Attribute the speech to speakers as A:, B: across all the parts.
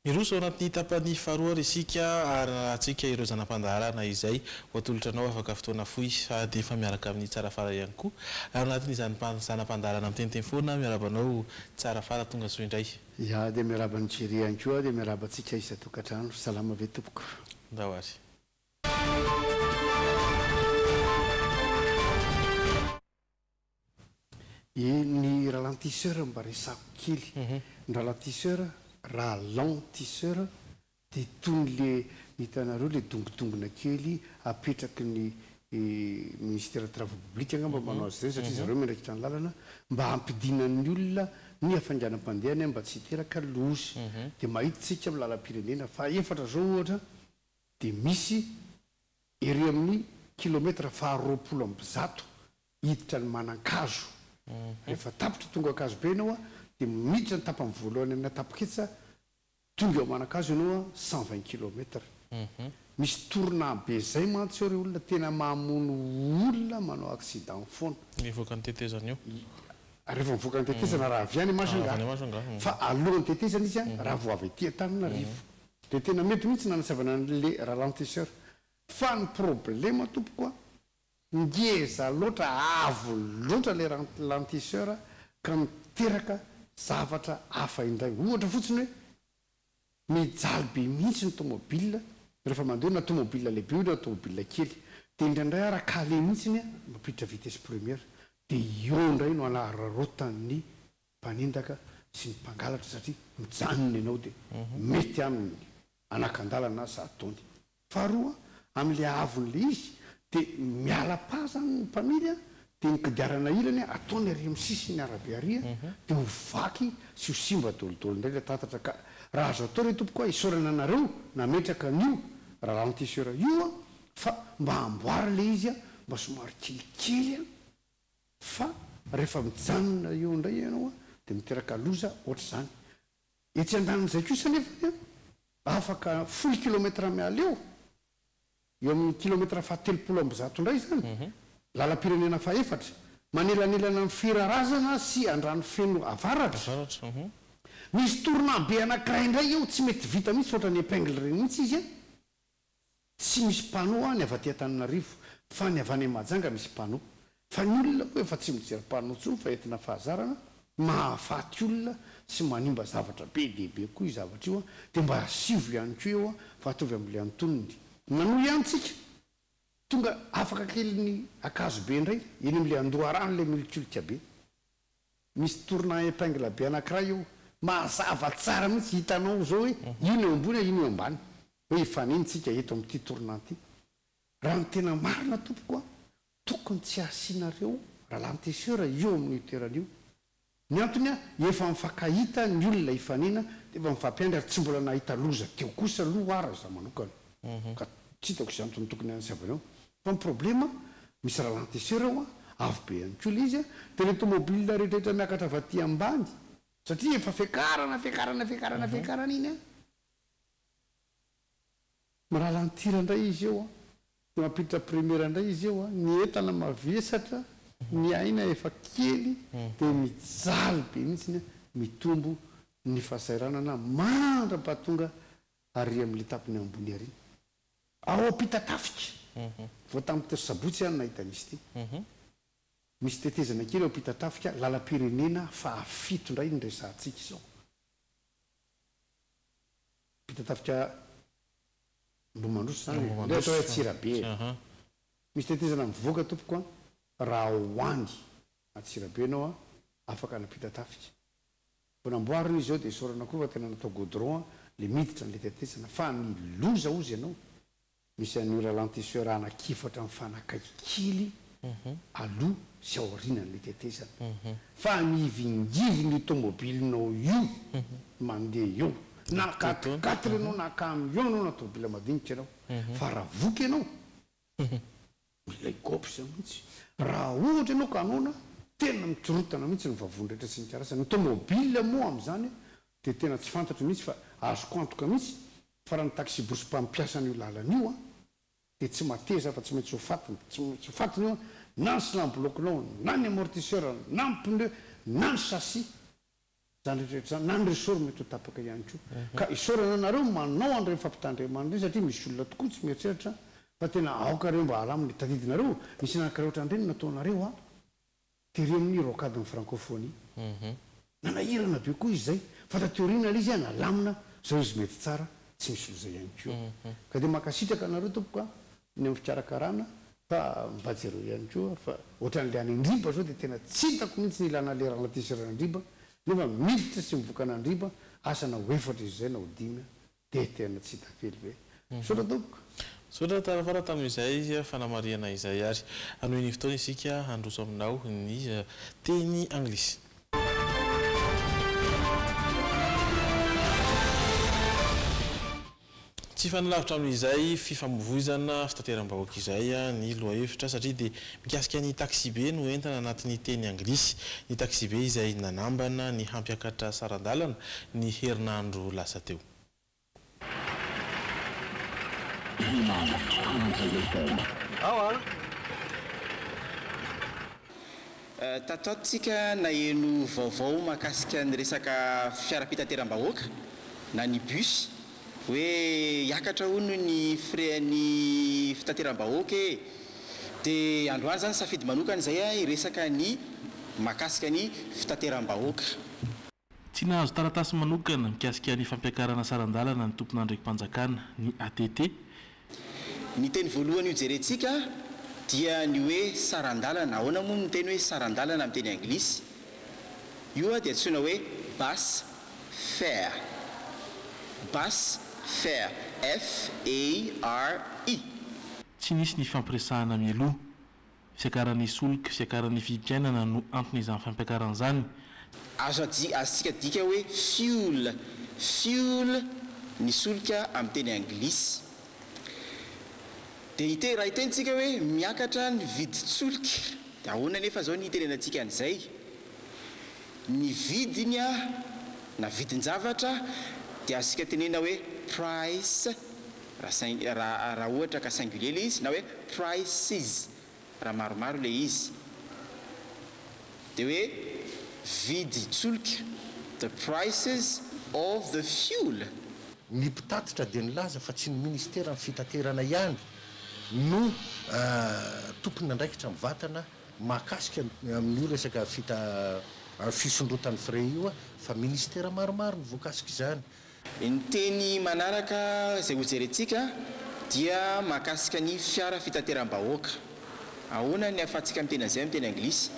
A: Miroso ao anatin'ny tapany faharoa risika ary atsika ireo zanam-pandaharana izay hoatolotranao afaka fotoana fohy sady efa miaraka amin'ny tsara fara ihany koa ao anatin'izany zanam-pandaharana amin'ny teniteny foana miarabanao tsara fara tonga soa indray.
B: Ya dia miaraba ny jery ihany koa dia miarabantsika isa-tokantrano salama ve tompoko.
A: Ndawari.
B: Ny ralentisseur mba resako kely. Ny ralentisseur ralentisseur dia toy le hitanareo le dongodongona kely apetraky ny ministère travaux publics angamba manao azy zay satria zareo miandraikitra ny lalana mba hampidinan'ny olona ny hafanganam-pandehany mba tsy hiteraka lozy. Dia mahita tsika amin'ny lalam-pirenena fa efatra zao ohatra dia misy ery amin'ny kilomètre faharoapolo amby zato hiditra ny manan-kazo. Rehefa tapitra tonga ankazo be ianao dia miditra ny tapany voalohany amin'ny tapoketsa tonga eo manan-kazo ianao 120 km. Misy torona be zay mantsy eo olona tena mamono olona manao accident foana.
A: Mivoaka ny tetezana io.
B: Rehefa mivoaka ny tetezana raha avy any Masanga. Fa alohan'ny tetezana izy raha vao avy etỳ Antananarivo. Dia tena mety mihitsy nanasavana le ralentisseur. Fa ny problema tompoko ngeza loatra avo loatra le ralentisseur ka miteraka zavatra hafa indray. Ohatra fotsiny hoe mijaly be mihitsy ny tomobile rehefa mandeha na tomobile lehibe io na tomobile kely dia indraindray arakale mihitsy mampiditra vitesse première dia eo indray no anararotan'ny mpanendaka sy ny mpangalatra satria mijanona ianao dia mety amin'ny anakan-dalana za ataony. Faharoa amin'le avon'le izy dia miala pazany ny mpamily dia ny kodiarana ilany ataony ary amin'ny sisiny arabe aria dia ho vaky sy ho simba dolodolo indray le tatatra ka raha azo atao re tompoko isaorana anareo nametraka an'io ralentisseur io fa mba hamboary le izy mba somary kelikely fa rehefa mijanona eo indray ianao dia miteraka loza ohatra zany. Etsy andanan'izay kosa nefa afaka 10 km miala eo amin'ny kilomètre fahatelopolo amby zato indray zany lalam-pirenena faefatra manelanelana ny firarazana sy andrano feno avaratra. Misy torona be anankiray indray eo tsy mety vita mihitsy ohatry ny épingle reny mihitsy izy tsy misy panneau ny avy aty Antananarivo fa ny avy any Mahajanga misy panneau fa ny olona koa efa tsy mijery panneau intsony fa entina fahazarana mahafaty olona sy manimba zavatra be dehibe koa io zavatra io dia mba asivo ihany koa eo fa atovy amin'ile antonony nanohy ihany tsika tonga afaka kely ny akazo be indray eny amin'le andoharano le militolika be misy torona épingle be anankiray io mahazava tsara mihitsy hitanao zao hoe ino eo ambony ino eo ambany hoe ifanenitsika eto amin'ity torona ity. Raha ny tena marina tompoko tokony tsy asianareo ralentisseur eo amin'ny toeran'io. Ny antony efa mifankahita ny olona ifanena dia efa mifampiandry ary tsy mbola nahita loza teo kosa aloha ara za manokana ka tsy hitako izany antony tokony anasiavanao. Fa ny problema misy ralentisseur avy be ihany koa le izy dia le tomobile rehetrarehetra miakatra avy aty ambany satria efa fiakarana iny miralentira indray izy eo dia mampiditra première indray izy eo ny entana mavesatra ny aina efa kely dia mijaly be mihitsy mitombo ny fahasairanana mandra-pahatonga ary amin'le tapiny ambony ary ao ampitatafika vao tamin'ny sabotsy ihany nahitanizy ity misy tetezana kely ao ampitatafika lalam-pirenena fahafito indray ny resantsika izao ampitatafika Mbomandroso zany le atao hoe Atsirabe misy tetezana mivoaka tompoko raha hoany Atsirabe ianao afaka anapitatafika vao namboarina izy ao dia isaorana koa fa tena natao goudron le miditra n'le tetezana fa miloza ozy ianao misy an'io ralentisseur anakifatra mifanakaiky kely aloha sy aorianan'le tetezana fa mivingiviny tomobilinao io mandeha eo na 4x4 ianao na camion ianao na tomobile madinika ianao fa raha voky ianao mila igopy zany mihitsy. Raha ohatra ianao ka anona tena mitsorotana mihitsy ny vavony rehetra sy ny karasany. Ny tomobile moa amin'izany dia tena tsy fantatro mihitsy fa azoko antoka mihitsy fa raha ny taxi brosy mpampiasa an'io lalana io dia tsy mateza fa tsy maintsy ho fatiny io na ny slamblocnao na ny amortisseur na ny pneu na ny chassis zany rehetra na ny resort mety ho tapaka ihany koa ka isorana anareo manao an'ireny fampitandremana ireny satria misy olona tokoa tsy mieritreritra fa tena aoka reo mba halaminy tadidinareo misy nanakare ohatran'ireny nataonareo a terio amin'ny rocade ny francophonie nanahirana be koa izy zay fa tateorina la izy a nalamina zao izy mety tsara tsy misy loza ihany koa ka dia makasitraka anareo tompoka ny amin'ny fikarakarana fa mibajy ireo ihany koa fa ohatran'le any andriba zao dia tena tsy hitako mihitsy ny ilana lerana tisirandriba nefa miditra sy mivokana andriba asana efatra izy zay na ho dimy dia tena tsy hitafely ve sotra tompoka
A: sotra tarafara tamin'izay fanamariana izay ary anohy ny fotoana isika handroso aminao ny teny anglisy tsy fanalavitra amin'izay fifamovoizana fitateram-bahoaka izay ny lohahevitra satria dia mikasika ny taxi be no entana anatin'ny teny anglisy ny taxi be izay nanambana ny hampiakatra sarandalana ny herinandro lasa teo
C: tatoatsika naheno vaovao mahakasika ny resaka fiara-pitateram-bahoaka na ny bus hoe hiakatra hono ny frean'ny fitateram-bahoaka e dia androany zany safidy manokana izay a iresaka ny mahakasika ny fitateram-bahoaka
A: tsy nahazo taratasy manokana mikasika ny fampiakarana sarandalana ny tompona andraiki-panjakana ny ATT
C: ny teny voalohany io jerentsika dia ny hoe sarandalana ahoana moa ny teny hoe sarandalana amin'ny teny anglisy io a dia antsoina hoe bus fare bus fare FARE
A: tsy nisy ny fampiresahana mieloha fiakaran'ny solika fiakaran'ny fipiainana no anton'izany fampiakaran'izany
C: azontsika dika hoe fuel ny solika amin'ny teny anglisy dia raha hitentsika hoe miakatra ny vidin-tsolika dia ahoana nefa zao ny itenenantsika an'izay ny vidiny a na vidin-javatra dia azontsika tenena hoe price raha ohatra ka singulier le izy na hoe prices raha maromaro le izy dia hoe vidy-tsolika the prices of the fuel
D: ny mpitatitra dia nilaza fa tsy ny ministera ny fitaterana ihany no tompony andraikitra mivatana mahakasika amin'io resaka fisondrotan'ny frais io a fa ministera maromaro ny voakasika izany
C: ny teny manaraka izay hojerentsika dia mahakasika ny fiara fitateram-bahoaka ahoana ny ahafahantsika amin'ny teny an'izay amin'ny teny anglisy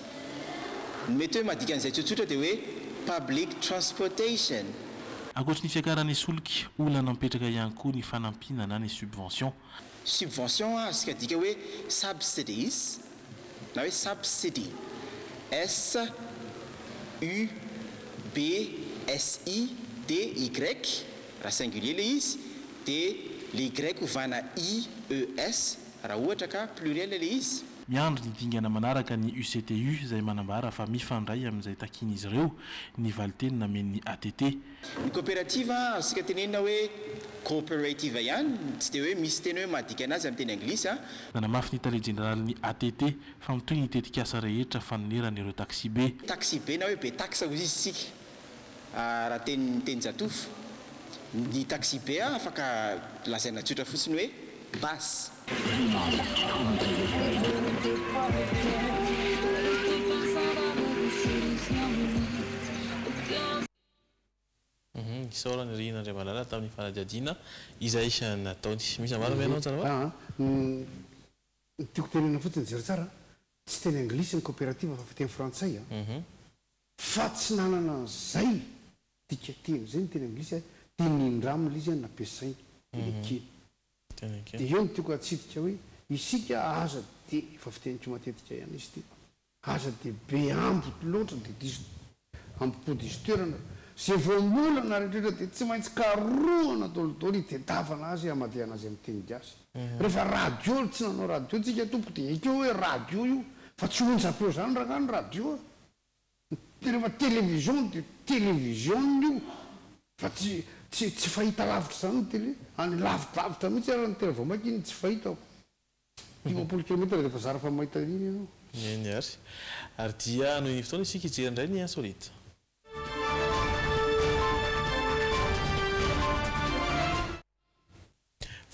C: mety hoe madika an'izay tsotsotra dia hoe public transportation
A: ankoatra ny fiakaran'ny solika olana mipetraka ihany koa ny fanampinana ny subvention
C: azontsika dika hoe subsidies na hoe subsidy SUBSIDY raha singulier le izy dia le y hovana IES raha ohatra ka pluriel le izy
A: miandro ny dingana manaraka ny UCTU izay manambara fa mifandray amin'izay takian'izy ireo ny valiteny namen'ny ATT
C: ny coopérative azontsika tenenina hoe coopérative ihany tsy dia hoe misy teny hoe mahadika anazy amin'ny teny anglisy
A: nanamafy ny tale général ny ATT fa mitoy ny tetikasa rehetra fanerana ireo taxi be
C: na hoe be taxa ho izy sika raha teny jatofo ny taxi be afaka lazaina tsotra fotsiny hoe bas
A: isaorany rihina indray malala tamin'ny fanadiadiana izay nataony misy amaro mianao tsara
B: tiako tenena fotsiny jery tsara tsy teny anglisy ny coopérative fa teny frantsay fa tsy nanana zay tika teny zay ny teny anglisy dia nindramina izy nampiasainy tenekeny dia eo ny tiako atsidika hoe isika aza dia efa fiteniko matetika ihany izy ty aza dia be ambo loatra dia ampopodistoerana zay voamolana rehetrrehetra dia tsy maintsy karoana dolidoly itedavana azy amadihana azy amin'ny teny gasy rehefa radio tsy nanao radio tsika tompo dia ekeo hoe radio io fa tsy onjapeo zany raha ny radio dia rehefa télévision dia télévision io fa tsy fahita lavitra zany ny télé any lavitralavitra mihitsy raha ny tena voamaky iny tsy fahita 10 kilometre dia fa zara fa mahita iny ianao
A: eny ary dia noho ny fotoana isika hijery indray ny insolite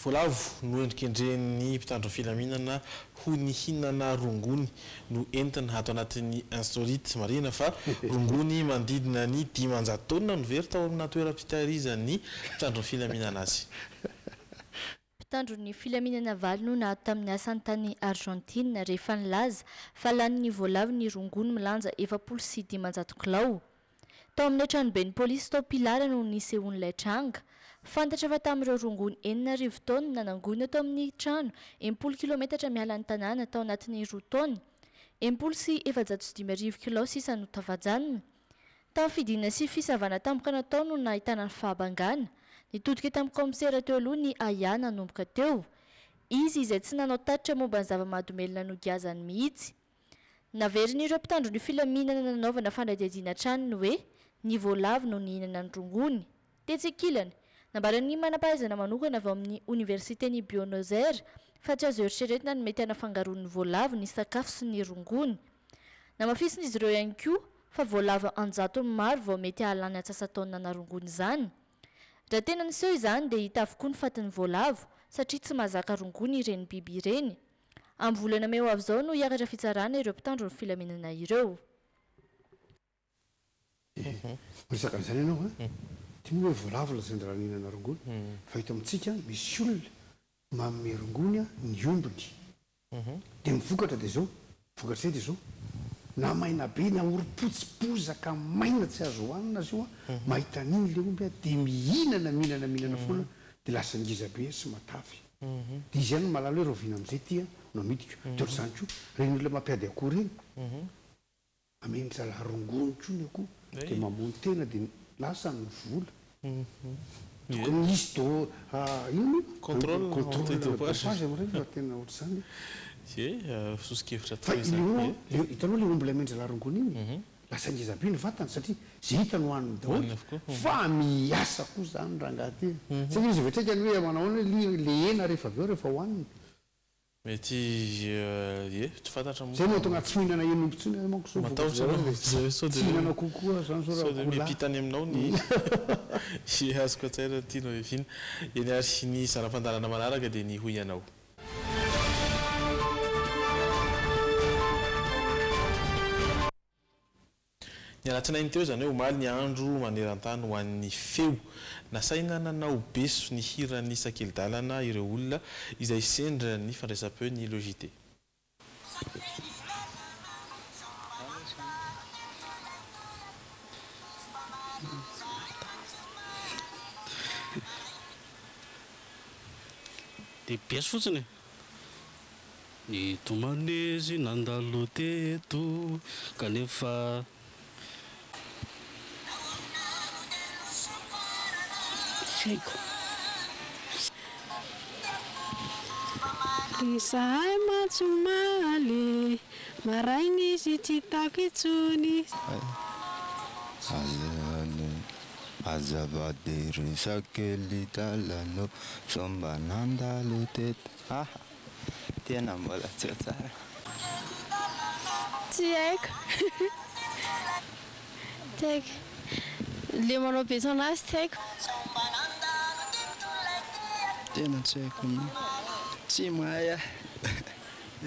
A: voalavo no endrikendren'ny mpitandro filaminana ho ny hinana rongony no entina ato anatin'ny insolite marina fa rongony mandidina ny 500 taona no very tao amina toeram-pitahirizan'ny mpitandro filaminana azy.
E: Mpitandro ny filaminana valo no nahato tamin'ny asantany Argentine rehefa nilaza fa lanin'ny voalavo ny rongony milanja 750 kilao. Tao amin'ny tranoben'ny polisy tao Pilara no nisehon'ilay tranga. Fantatra fa tamin'ireo rongony 9 taona nanangona tao amin'ny trano 80 kilometatra miala ny tanàna tao anatin'ny 2 taona 80 sy 705 kilao sisa no tavajanina. Tamin'ny fidinana sy fisavana tampoka natao no nahitana ny fahabangana. Nitodika tamin'ny komisera teo aloha ny Aya nanomboka teo. Izy izay tsy nanao tatitra momba ny zava-mahadomelina no giazany mihitsy. Naverin'ireo mpitandro ny filaminana nanaovana fanadihadiana trano ny hoe ny voalavo no nihinana ny rongony. Tetsikilany nambarany manampahaizana manokana avy amin'ny Universitény Buenos Aires fa tsy azo eritreretina ny mety hanafangaron'ny voalavo ny sakafo sy ny rongony. Namafisin'izy ireo ihany koa fa voalavo 100 maro vao mety hahalany atsasataona na rongony izany. Raha tena niseho izany dia hita avokoa ny fatin'ny voalavo satria tsy mahazaka rongony ireny biby ireny. Amin'ny volana May avy izao no hiakatra fitsarana ireo mpitandro ny filaminana ireo.
B: Resaka an'izany ianao tia hoe voalavo lazan'ny raha nihinana rongony fa hita amintsika misy olona manome rongony ny ombony dia mivokatra dia zao vokatra izay dia zao na maina be na oripotsipozaka maina tsy azo hohanina azy io mahita an'iny le omby dia mihinana foana dia lasa ngizabe sy matavy. Dia izy ihany malala hoe rovina amin'izay tia no midika dia izany koa reny olona mampiady akoho reny ameny tsara rongony koa ny akoho dia mamono tena dia lasa ny vola. Tokony misy do ino contrôle am'ireny fa tena ohatr'izany.
A: Sosikevitra
B: fa hitanao le omby lay menjala rongony iny lasa ngizabe ny vatany satria zay hitany hohaniny daholo fa miasa koa zany raha ngaty satria izy vetraika ny hoe manao hoe le hena rehefa avy eo rehefa hohaniny
A: mety tsy fantatra
B: zay moa tonga tsy mihinana hena omby tsony manko tsy mihinana kokoa zany
A: sao mipitany aminao ny azoko tsaira tianao evina eny ary ny zana-pandarana manaraka dia ny hoy ianao. Ny alatsinainy teo izany hoe omaly ny andro maneran-tany ho an'ny feo nasaina nanao beso ny hiran'ny sakely-dalana ireo olona izay sendra ny fandraisam-peo ny logité.
F: Dia beso fotsiny ny tomanezy nandalo teto kanefa
G: Rizahay matsomaly marainy izy tsy hitako intsony
H: azavady resakely dalano somba nandalo teto tena mbola tsy tsara
G: tsy haiko tsy haiko le manao beso anazy tsy haiko
H: tena tsy haiko tsy mahay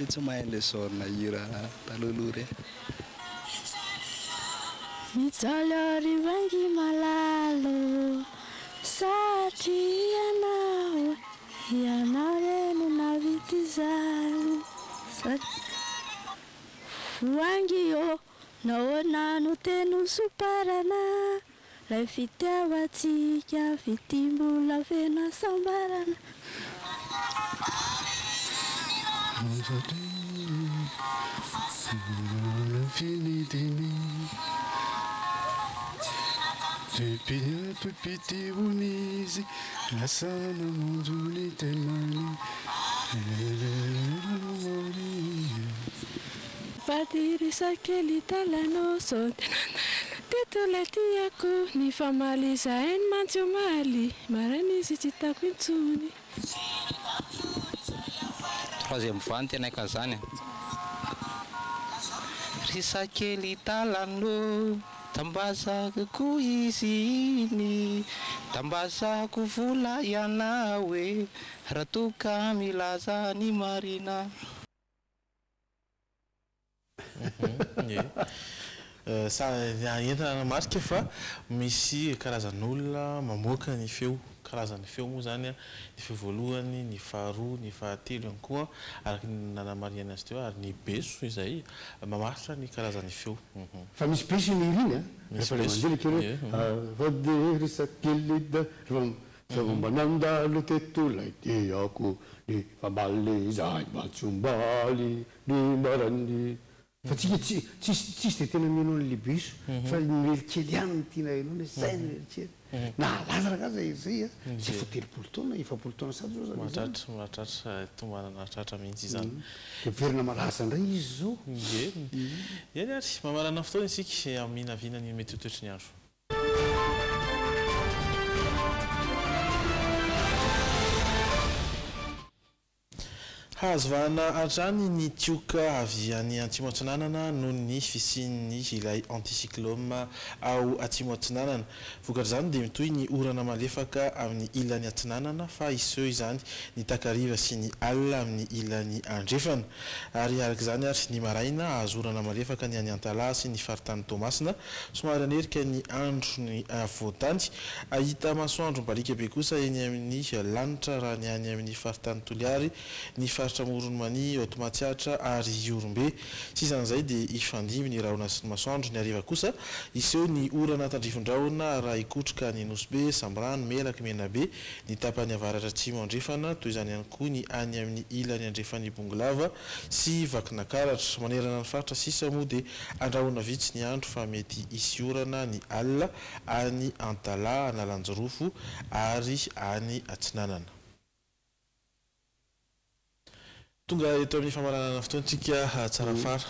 H: tsy mahay le sorna hira taloloha re
G: mijaly arivangy malalo satria ianao reno navity izany voangy io nahoana no teno soparana ray fitiavatsika fitimbola fena sambarana
F: finitiny pipiti unizy lasana monjony tenany
G: patiry sakely talano so teto la tiako ny famaly izahay ny mantsy omaly marany izy tsy hitako intsony.
I: Troisième fois ny tena kazany ry sakely talano tambazako koa izy iny tambazako vola iana hoe raha toka milaza ny marina.
A: Entana marika fa misy karazan'olona mamoaka ny feo, karazany feo moa zany a, ny feo voalohany, ny faharoa, ny fahatelo ihany koa araky ny nanamariana azy teo, ary ny beso izay mamaritra ny karazany feo.
B: Fa misy beso ny iriny rehefa le manjelika ireo vaderisakelyda mba nandalo tetolay teako ny fambaly zay matsombaly ny marany. Fa tsika tsisy de tena mihaino an'le beso fa mielikely ihany ny tiana hainona zay ny mielikely na laza rakaza izay a tsy efa 30 taona efapolo taona sady zao zany
A: mahatratra tombana mahatratra mihitsy izany
B: de verina malaza indray izy zao
A: eny ary mamarana fotoana isika aminaviana ny mety hotoetry ny andro. Hazovana hatrany ny tioka avy any Atsimo Atsinanana noho ny fisian'ny ilay anticyclone ao Atsimo Atsinanana. Vokatr'izany dia mitohy ny orana malefaka amin'ny ilan'ny Atsinanana fa iseho izany ny takariva sy ny alina amin'ny ilan'ny andrefana. Ary arak'izany ary ny maraina azo orana malefaka ny any Antala sy ny faritany Toamasina, somary anerika ny andro ny voatany. Ahita masoandro mibalika be kosa eny amin'ny lanitra raha ny any amin'ny faritany Toliary, ny Moronmani, Otomatsiatra ary Orombe. Sisan'izay dia ifandimby ny rahona sy ny masoandro. Ny hariva kosa iseho ny orana tandrifondraona raha ikotroka ny Nosbe, Sambrano, Melaky, Menabe, ny tapany avaratra atsimo andrefana, toy izany ihany koa ny any amin'ny ilany andrefan'ny Bongolava sy Vakinakaratra. Manerana ny faritra sisa moa dia andrahona vitsy ny andro fa mety hisy orana ny alina any Antala, Analanjorofo ary any Atsinanana. Tonga eto amin'ny famaranana fotoantsika tsara fara.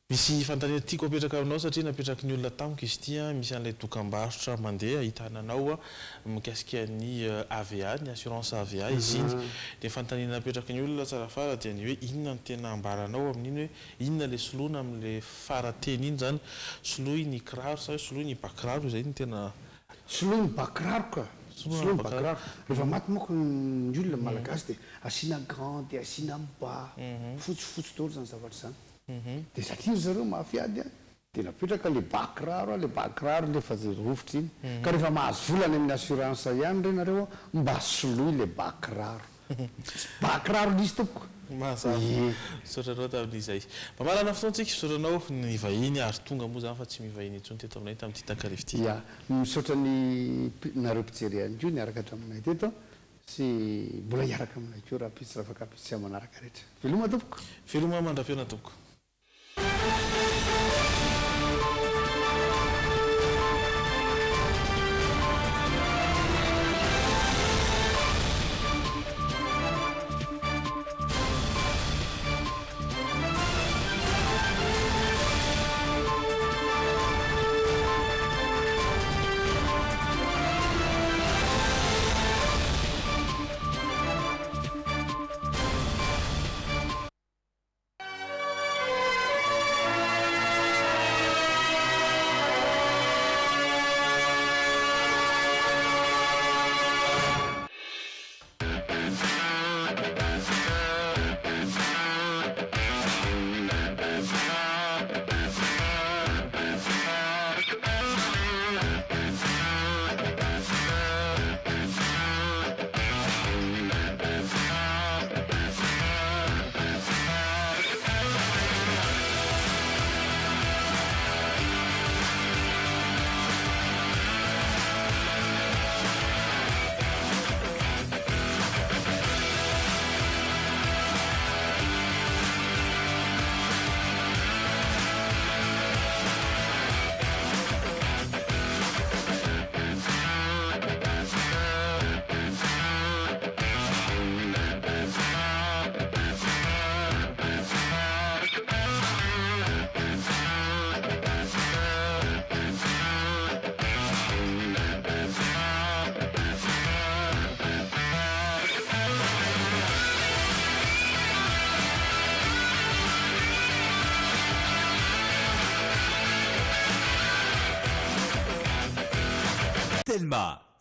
A: Misy fantaniana tiako apetraka aminao satria napetraky ny olona tamiko izy ity misy an'ilay dokam-barotra mandeha ahitananao mikasika ny AVA, ny assurance AVA izy iny. Dia fantaniana napetraky ny olona tsara fara dia ny hoe inona ny tena ambaranao amin'iny hoe inona le soloina amin'le farateny iny zany, soloy ny kiraro sa soloy ny bakiraro izay ny tena
B: soloy ny bakiraro ka. Soloy ny bakiraro rehefa maty moko ny olona malagasy dia asina grand dia asina ba fotsifotsy daholo zany zavatra zany. Dia satria zareo mahafiady dia napetraka le bakiraro le fa rovitra iny ka rehefa mahazo volana amin'ny assurance ihany re nareo mba soloy le bakiraro bakiraro lisy tompoko
A: Sotranao tamin'izay. Mamarana fotoantsika sotranao ny vahiny ary tonga moa zany fa tsy mivahiny intsony teto aminay tamin'ity takarivo ity.
B: Ya, misaotra ny nareo mpijery ihany koa niaraka hatraminay teto sy mbola hiaraka aminay koa raha pitsy raha afaka pitsy manaraka rehetra. Veloma tompoko.
A: Veloma mandra-piona tompoko.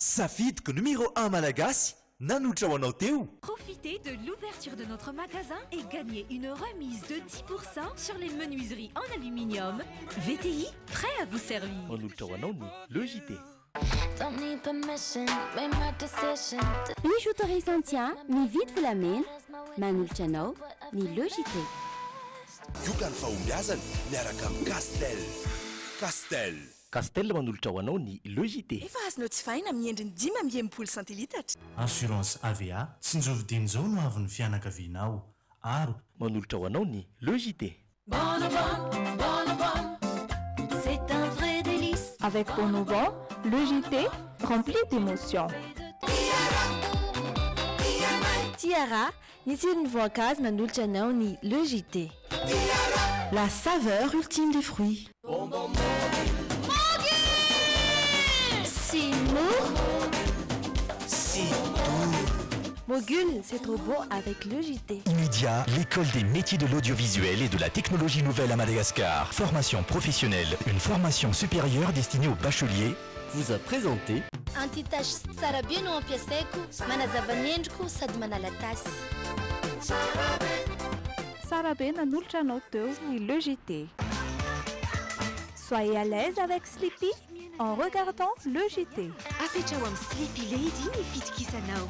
J: Safidyko numéro 1 malagasy nanotra ho anao teo.
K: Profitez de l'ouverture de notre magasin et gagnez une remise de 10% sur les menuiseries en aluminium. VTI, prêt à vous servir.
J: Manolotra ho anao ny Le JT.
L: Misy autorisation ny vidy volamena manolotra anao ny Le JT.
M: Yokany fahombiazana miaraka amin'ny Castel
J: manolotra ho anao ny Le JT.
N: Efa azonao tsy fahina miendriny 10 centilitatra.
O: Assurance AVA tsinjovidiny zao no avy ny fianakavianao. Aro
J: manolotra ho anao ny Le JT.
K: C'est un vrai délice.
P: Avec Bonobon, Le JT rempli d'émotions.
L: Tiara, ny tsirony voankazo manolotra anao ny Le JT. La saveur ultime des fruits. Si mou,
J: si doux.
L: Mogul, c'est trop beau avec Le JT.
Q: Immédiat, l'école des métiers de l'audiovisuel et de la technologie nouvelle à Madagascar. Formation professionnelle, une formation supérieure destinée aux bacheliers.
J: Vous a présenté
E: Antitasy tsara be no ampiasaiko, manazava ny endriko sady manala tasy.
P: Tsara be nanolotra anao teo ny Le JT. Soyez à l'aise avec Sleepy en regardant Le JT.
K: Apetrao amin'ny Sleepy Lady ny fitokisanao.